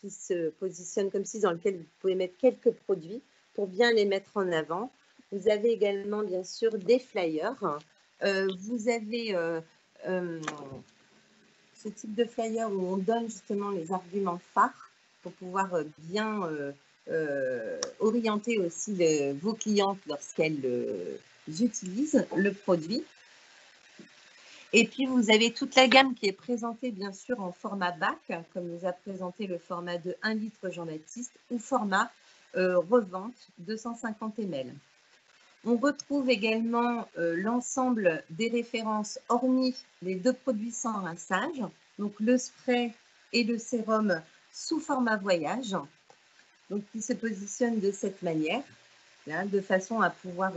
qui se positionne comme ci, dans lequel vous pouvez mettre quelques produits pour bien les mettre en avant. Vous avez également, bien sûr, des flyers. Vous avez ce type de flyer où on donne justement les arguments phares pour pouvoir bien orienter aussi vos clientes lorsqu'elles utilisent le produit. Et puis, vous avez toute la gamme qui est présentée, bien sûr, en format bac, comme nous a présenté le format de 1 litre Jean-Baptiste, ou format revente 250 ml. On retrouve également l'ensemble des références, hormis les 2 produits sans rinçage, donc le spray et le sérum sous format voyage, donc qui se positionnent de cette manière, là, de façon à pouvoir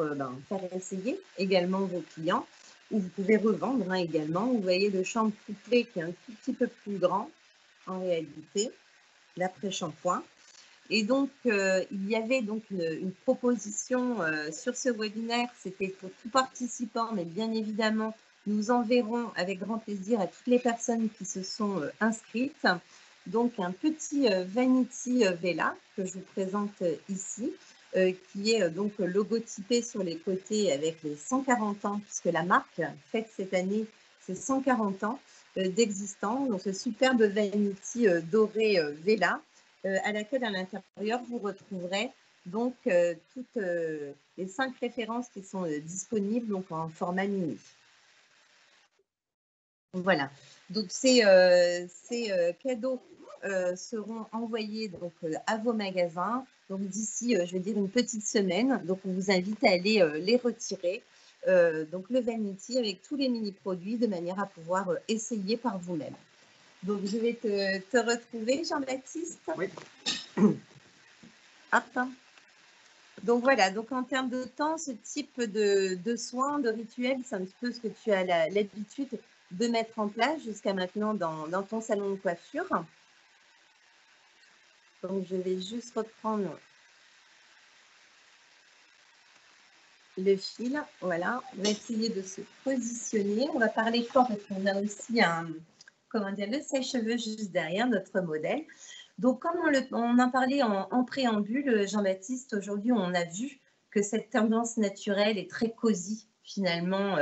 faire essayer également vos clients, ou vous pouvez revendre également. Vous voyez le shampoing couplé qui est un tout petit peu plus grand en réalité, l'après-shampoing. Et donc, il y avait donc une proposition sur ce webinaire, c'était pour tout participant, mais bien évidemment, nous enverrons avec grand plaisir à toutes les personnes qui se sont inscrites. Donc, un petit Vanity Vela que je vous présente ici, qui est donc logotypé sur les côtés avec les 140 ans, puisque la marque fête cette année ses 140 ans d'existence. Donc, ce superbe Vanity doré Vela, à laquelle à l'intérieur vous retrouverez donc toutes les 5 références qui sont disponibles donc en format mini. Voilà. Donc, ces cadeaux seront envoyés donc, à vos magasins. Donc, d'ici, je vais dire, une petite semaine. Donc, on vous invite à aller les retirer. Donc, le Vanity avec tous les mini-produits de manière à pouvoir essayer par vous-même. Donc, je vais te retrouver, Jean-Baptiste. Oui. Hop. Donc voilà, donc en termes de temps, ce type de soins, de rituels, c'est un petit peu ce que tu as l'habitude de mettre en place jusqu'à maintenant dans ton salon de coiffure. Donc je vais juste reprendre le fil. Voilà, on va essayer de se positionner. On va parler fort parce qu'on a aussi le sèche-cheveux juste derrière notre modèle. Donc, comme on en parlait en préambule, Jean-Baptiste, aujourd'hui, on a vu que cette tendance naturelle est très cosy, finalement,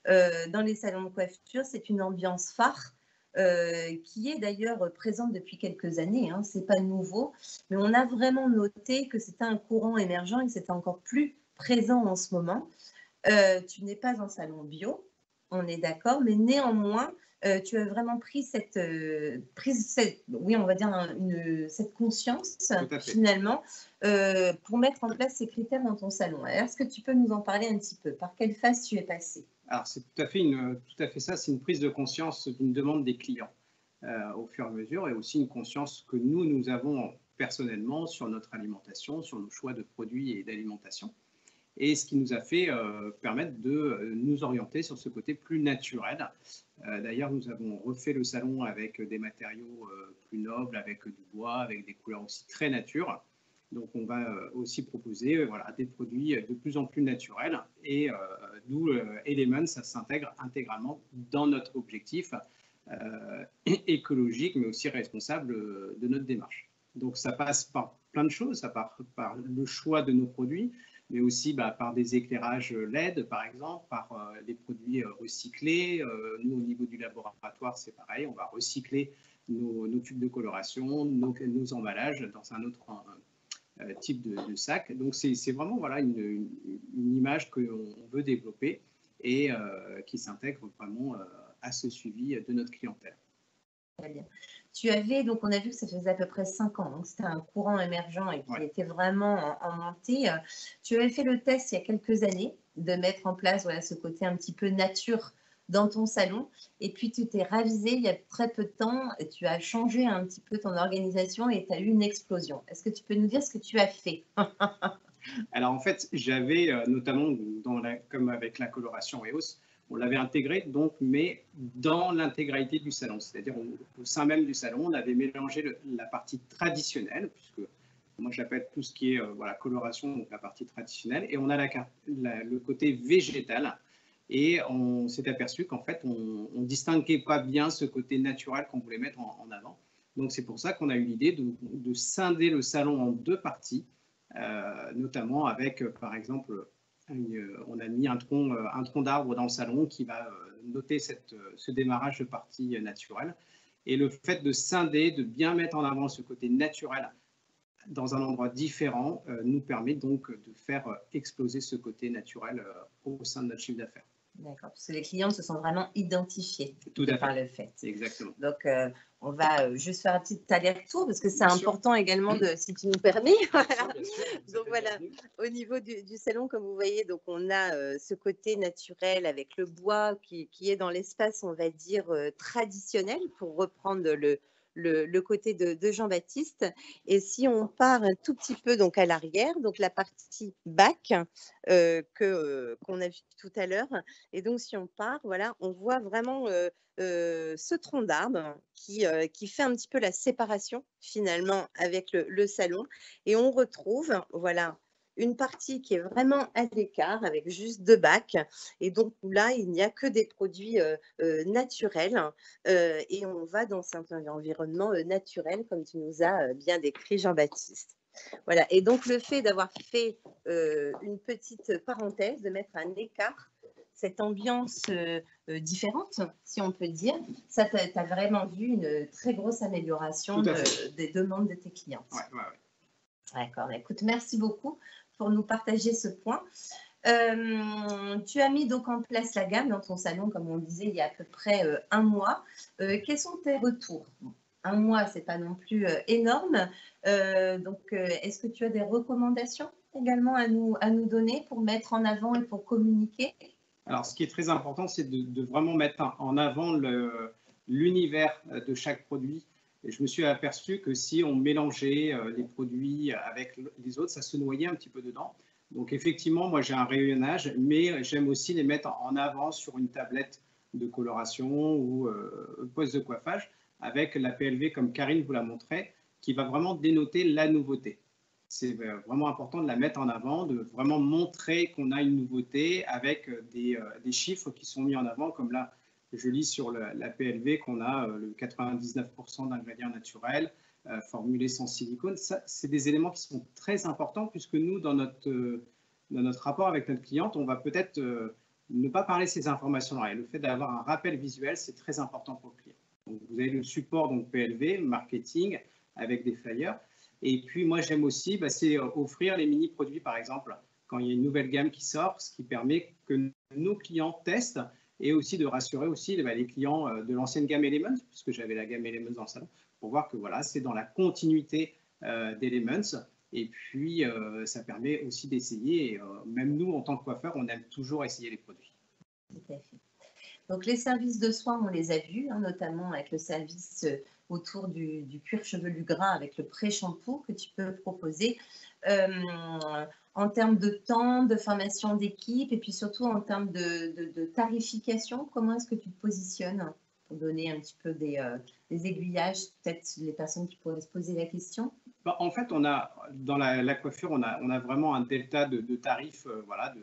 dans les salons de coiffure. C'est une ambiance phare qui est d'ailleurs présente depuis quelques années. Hein, ce n'est pas nouveau, mais on a vraiment noté que c'était un courant émergent et que c'était encore plus présent en ce moment. Tu n'es pas en salon bio, on est d'accord, mais néanmoins, tu as vraiment pris cette conscience finalement pour mettre en place ces critères dans ton salon. Est-ce que tu peux nous en parler un petit peu? Par quelle phase tu es passé? Alors, c'est tout à fait ça, c'est une prise de conscience d'une demande des clients au fur et à mesure, et aussi une conscience que nous avons personnellement sur notre alimentation, sur nos choix de produits et d'alimentation. Et ce qui nous a fait permettre de nous orienter sur ce côté plus naturel. D'ailleurs, nous avons refait le salon avec des matériaux plus nobles, avec du bois, avec des couleurs aussi très nature. Donc, on va aussi proposer des produits de plus en plus naturels. Et d'où Elements, ça s'intègre intégralement dans notre objectif écologique, mais aussi responsable de notre démarche. Donc, ça passe par plein de choses. Ça passe par le choix de nos produits, mais aussi par des éclairages LED, par exemple, par des produits recyclés. Nous, au niveau du laboratoire, c'est pareil, on va recycler nos tubes de coloration, nos emballages dans un autre type de sac. Donc, c'est vraiment une image qu'on veut développer et qui s'intègre vraiment à ce suivi de notre clientèle. Très bien. Tu avais, donc on a vu que ça faisait à peu près 5 ans, donc c'était un courant émergent et qui était vraiment en montée. Tu avais fait le test il y a quelques années de mettre en place ce côté un petit peu nature dans ton salon, et puis tu t'es ravisé il y a très peu de temps, et tu as changé un petit peu ton organisation et tu as eu une explosion. Est-ce que tu peux nous dire ce que tu as fait? Alors en fait, j'avais notamment, comme avec la coloration EOS, on l'avait intégré, donc, mais dans l'intégralité du salon, c'est-à-dire au sein même du salon, on avait mélangé la partie traditionnelle, puisque moi j'appelle tout ce qui est coloration, donc la partie traditionnelle, et on a le côté végétal, et on s'est aperçu qu'en fait, on ne distinguait pas bien ce côté naturel qu'on voulait mettre en avant. Donc c'est pour ça qu'on a eu l'idée de scinder le salon en 2 parties, notamment avec, par exemple, on a mis un tronc d'arbre dans le salon qui va noter ce démarrage de partie naturelle. Et le fait de scinder, de bien mettre en avant ce côté naturel dans un endroit différent, nous permet donc de faire exploser ce côté naturel au sein de notre chiffre d'affaires. D'accord, parce que les clients se sont vraiment identifiés par le fait. Exactement. Donc, on va juste faire un petit aller-retour parce que c'est important également, si tu nous permets. Donc voilà, au niveau du salon, comme vous voyez, donc on a ce côté naturel avec le bois qui est dans l'espace, on va dire, traditionnel, pour reprendre le côté de Jean-Baptiste. Et si on part un tout petit peu donc à l'arrière, donc la partie bac qu'on a vu tout à l'heure, et donc si on part, voilà, on voit vraiment ce tronc d'arbre qui fait un petit peu la séparation finalement avec le salon, et on retrouve une partie qui est vraiment à l'écart avec juste 2 bacs, et donc là il n'y a que des produits naturels, et on va dans un environnement naturel comme tu nous as bien décrit, Jean-Baptiste. Voilà, et donc le fait d'avoir fait une petite parenthèse, de mettre un écart, cette ambiance différente, si on peut dire, ça, tu as vraiment vu une très grosse amélioration des demandes de tes clients. Ouais. D'accord, écoute, merci beaucoup pour nous partager ce point. Tu as mis donc en place la gamme dans ton salon, comme on le disait, il y a à peu près un mois. Quels sont tes retours? Bon, un mois, ce n'est pas non plus énorme. Est-ce que tu as des recommandations également à nous donner pour mettre en avant et pour communiquer? Alors, ce qui est très important, c'est de vraiment mettre en avant l'univers de chaque produit. Et je me suis aperçu que si on mélangeait les produits avec les autres, ça se noyait un petit peu dedans. Donc, effectivement, moi, j'ai un rayonnage, mais j'aime aussi les mettre en avant sur une tablette de coloration ou poste de coiffage avec la PLV, comme Karine vous l'a montré, qui va vraiment dénoter la nouveauté. C'est vraiment important de la mettre en avant, de vraiment montrer qu'on a une nouveauté avec des chiffres qui sont mis en avant, comme là, je lis sur la PLV qu'on a le 99% d'ingrédients naturels, formulés sans silicone. Ça, c'est des éléments qui sont très importants puisque nous, dans notre rapport avec notre cliente, on va peut-être ne pas parler de ces informations-là. Et le fait d'avoir un rappel visuel, c'est très important pour le client. Donc, vous avez le support donc PLV, marketing, avec des flyers. Et puis, moi, j'aime aussi, c'est offrir les mini-produits, par exemple, quand il y a une nouvelle gamme qui sort, ce qui permet que nos clients testent et aussi de rassurer aussi les clients de l'ancienne gamme Elements, puisque j'avais la gamme Elements dans le salon, pour voir que voilà, c'est dans la continuité d'Elements. Et puis, ça permet aussi d'essayer. Et, même nous, en tant que coiffeur, on aime toujours essayer les produits. Tout à fait. Donc, les services de soins, on les a vus, hein, notamment avec le service autour du cuir chevelu gras avec le pré-shampoo que tu peux proposer. En termes de temps, de formation d'équipe et puis surtout en termes de tarification, comment est-ce que tu te positionnes pour donner un petit peu des aiguillages, peut-être les personnes qui pourraient se poser la question? En fait, on a, dans la coiffure, on a vraiment un delta de tarifs. Voilà,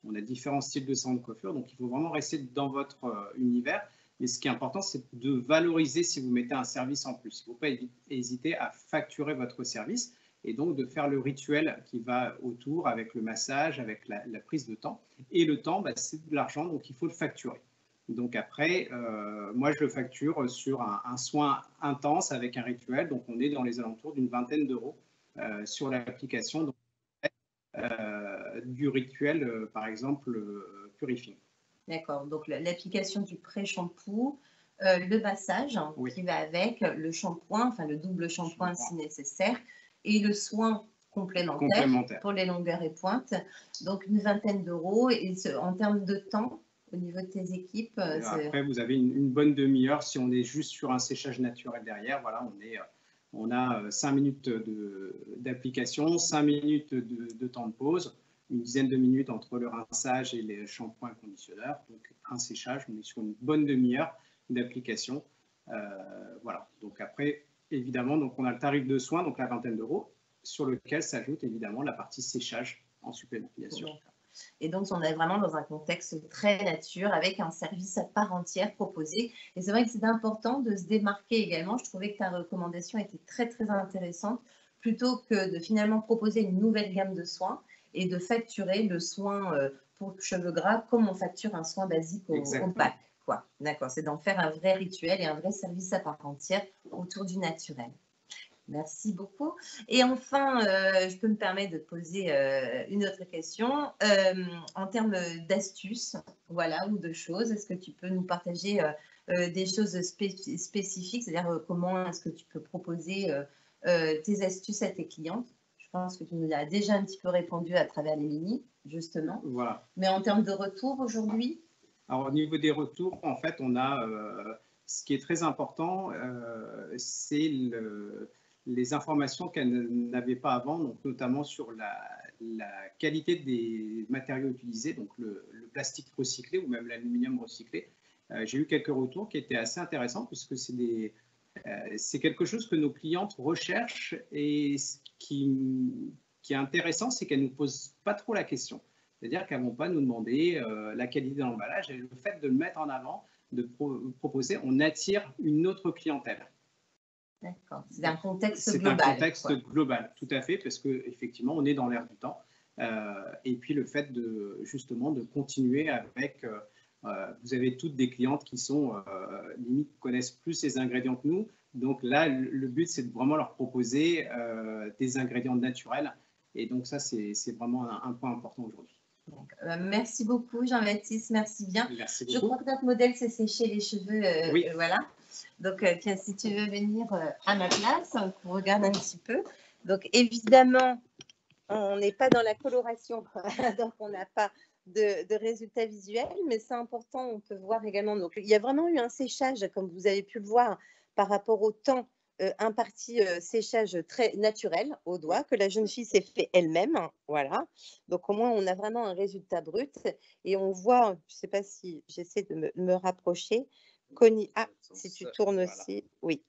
on a différents styles de salon de coiffure, donc il faut vraiment rester dans votre univers. Mais ce qui est important, c'est de valoriser si vous mettez un service en plus. Il ne faut pas hésiter à facturer votre service et donc de faire le rituel qui va autour avec le massage, avec la prise de temps. Et le temps, c'est de l'argent, donc il faut le facturer. Donc après, moi, je le facture sur un soin intense avec un rituel. Donc, on est dans les alentours d'une vingtaine d'euros sur l'application du rituel, par exemple, Purifying. D'accord. Donc, l'application du pré-shampoo, le massage Oui. qui va avec, le shampoing, enfin le double shampoing si nécessaire, et le soin complémentaire pour les longueurs et pointes. Donc, une vingtaine d'euros. Et en termes de temps, au niveau de tes équipes, après, vous avez une bonne demi-heure si on est juste sur un séchage naturel derrière. Voilà, on a 5 minutes d'application, 5 minutes de temps de pause, une dizaine de minutes entre le rinçage et les shampoings conditionneurs. Donc, un séchage, on est sur une bonne demi-heure d'application. Voilà. Donc, après, évidemment, donc on a le tarif de soins, donc la vingtaine d'euros, sur lequel s'ajoute évidemment la partie séchage en supplément, bien sûr. Et donc, on est vraiment dans un contexte très nature avec un service à part entière proposé. Et c'est vrai que c'est important de se démarquer également. Je trouvais que ta recommandation était très, très intéressante plutôt que de finalement proposer une nouvelle gamme de soins et de facturer le soin pour cheveux gras comme on facture un soin basique au pack. D'accord, c'est d'en faire un vrai rituel et un vrai service à part entière autour du naturel. Merci beaucoup. Et enfin, je peux me permettre de poser une autre question. En termes d'astuces, voilà, ou de choses, est-ce que tu peux nous partager des choses spécifiques, c'est-à-dire comment est-ce que tu peux proposer tes astuces à tes clientes? Je pense que tu nous as déjà un petit peu répondu à travers les mini, justement. Voilà. Mais en termes de retour aujourd'hui? Alors, au niveau des retours, en fait, on a ce qui est très important, c'est les informations qu'elle n'avait pas avant, donc notamment sur la qualité des matériaux utilisés, donc le plastique recyclé ou même l'aluminium recyclé. J'ai eu quelques retours qui étaient assez intéressants puisque c'est quelque chose que nos clientes recherchent et ce qui est intéressant, c'est qu'elles ne nous posent pas trop la question. C'est-à-dire qu'elles ne vont pas nous demander la qualité de l'emballage et le fait de le mettre en avant, de proposer, on attire une autre clientèle. D'accord, c'est un contexte global. C'est un contexte global, tout à fait, parce qu'effectivement, on est dans l'air du temps. Et puis, le fait justement de continuer avec... vous avez toutes des clientes qui sont, limite, connaissent plus les ingrédients que nous. Donc là, le but, c'est de vraiment leur proposer des ingrédients naturels. Et donc ça, c'est vraiment un point important aujourd'hui. Merci beaucoup Jean-Baptiste, merci bien. Merci Je beaucoup. crois que notre modèle s'est séché les cheveux, Oui. voilà. Donc tiens, si tu veux venir à ma place, on regarde un petit peu. Donc évidemment, on n'est pas dans la coloration, donc on n'a pas de résultats visuels, mais c'est important, on peut voir également. Donc il y a vraiment eu un séchage, comme vous avez pu le voir, par rapport au temps, un parti séchage très naturel au doigt, que la jeune fille s'est fait elle-même, voilà. Donc au moins, on a vraiment un résultat brut, et on voit, je ne sais pas si j'essaie de me rapprocher, ah, si tu tournes Voilà. aussi, oui.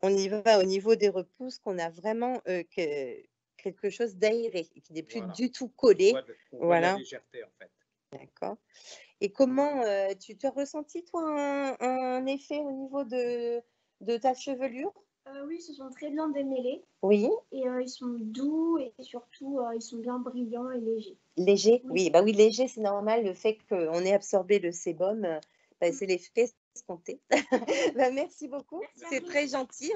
On y va au niveau des repousses, qu'on a vraiment quelque chose d'aéré, qui n'est plus Voilà. du tout collé. On voit Voilà. la légèreté, en fait. D'accord. Et comment tu as ressenti, toi, un effet au niveau de ta chevelure? Oui, ils se sont très bien démêlés Oui. et ils sont doux et surtout, ils sont bien brillants et légers. Léger? Oui. Oui, bah oui, léger, c'est normal. Le fait qu'on ait absorbé le sébum, c'est l'effet escompté. Bah, merci beaucoup, Merci à c'est vous. très gentil.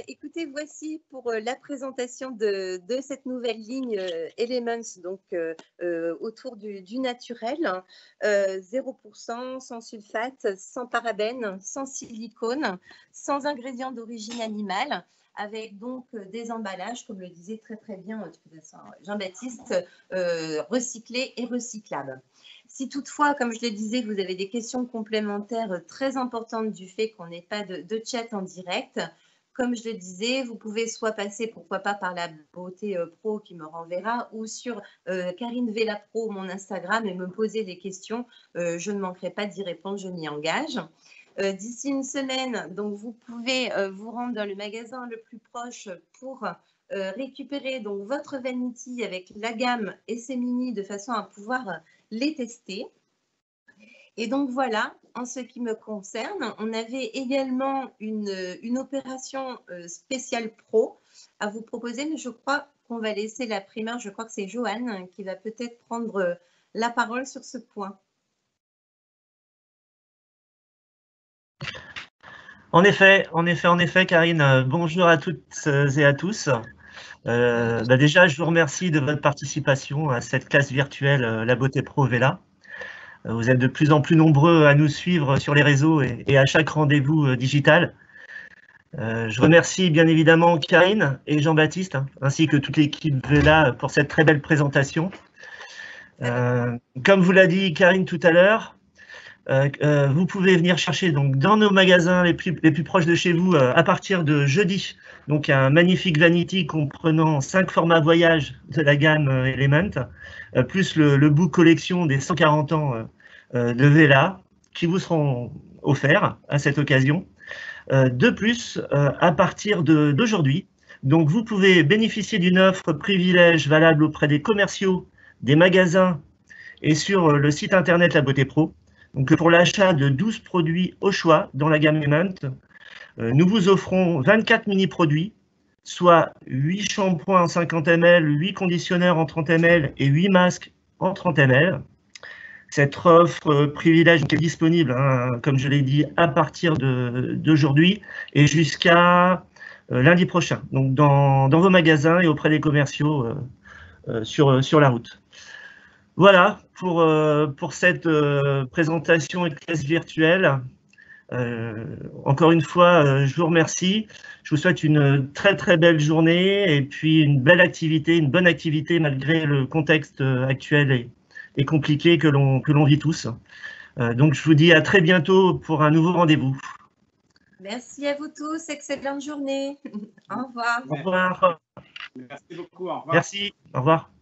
Écoutez, voici pour la présentation de cette nouvelle ligne Elements, donc autour du naturel, 0%, sans sulfate, sans parabènes, sans silicone, sans ingrédients d'origine animale, avec donc des emballages, comme le disait très très bien Jean-Baptiste, recyclés et recyclables. Si toutefois, comme je le disais, vous avez des questions complémentaires très importantes du fait qu'on n'ait pas de chat en direct, comme je le disais, vous pouvez soit passer, pourquoi pas, par la beauté pro qui me renverra, ou sur Karine Vella Pro, mon Instagram, et me poser des questions. Je ne manquerai pas d'y répondre, je m'y engage. D'ici une semaine, donc vous pouvez vous rendre dans le magasin le plus proche pour récupérer donc votre vanity avec la gamme et ses mini de façon à pouvoir les tester. Et donc voilà, en ce qui me concerne, on avait également une opération spéciale pro à vous proposer, mais je crois qu'on va laisser la primeur, je crois que c'est Joanne qui va peut-être prendre la parole sur ce point. En effet, Karine, bonjour à toutes et à tous. Déjà, je vous remercie de votre participation à cette classe virtuelle La Beauté Pro Vella. Vous êtes de plus en plus nombreux à nous suivre sur les réseaux et à chaque rendez-vous digital. Je remercie bien évidemment Karine et Jean-Baptiste, ainsi que toute l'équipe Vella pour cette très belle présentation. Comme vous l'a dit Karine tout à l'heure, vous pouvez venir chercher donc dans nos magasins les plus proches de chez vous à partir de jeudi. Donc un magnifique vanity comprenant 5 formats voyage de la gamme Element, plus le book collection des 140 ans de Vella qui vous seront offerts à cette occasion. De plus, à partir d'aujourd'hui, donc vous pouvez bénéficier d'une offre privilège valable auprès des commerciaux, des magasins et sur le site internet La Beauté Pro. Donc pour l'achat de 12 produits au choix dans la gamme Element, nous vous offrons 24 mini-produits, soit 8 shampoings en 50 ml, 8 conditionneurs en 30 ml et 8 masques en 30 ml. Cette offre privilège est disponible, comme je l'ai dit, à partir d'aujourd'hui et jusqu'à lundi prochain, donc dans vos magasins et auprès des commerciaux sur la route. Voilà pour cette présentation et classe virtuelle. Encore une fois, je vous remercie. Je vous souhaite une très très belle journée et puis une belle activité, une bonne activité malgré le contexte actuel et compliqué que l'on vit tous. Donc je vous dis à très bientôt pour un nouveau rendez-vous. Merci à vous tous, excellente journée. Au revoir. Au revoir. Merci beaucoup, au revoir. Merci, au revoir.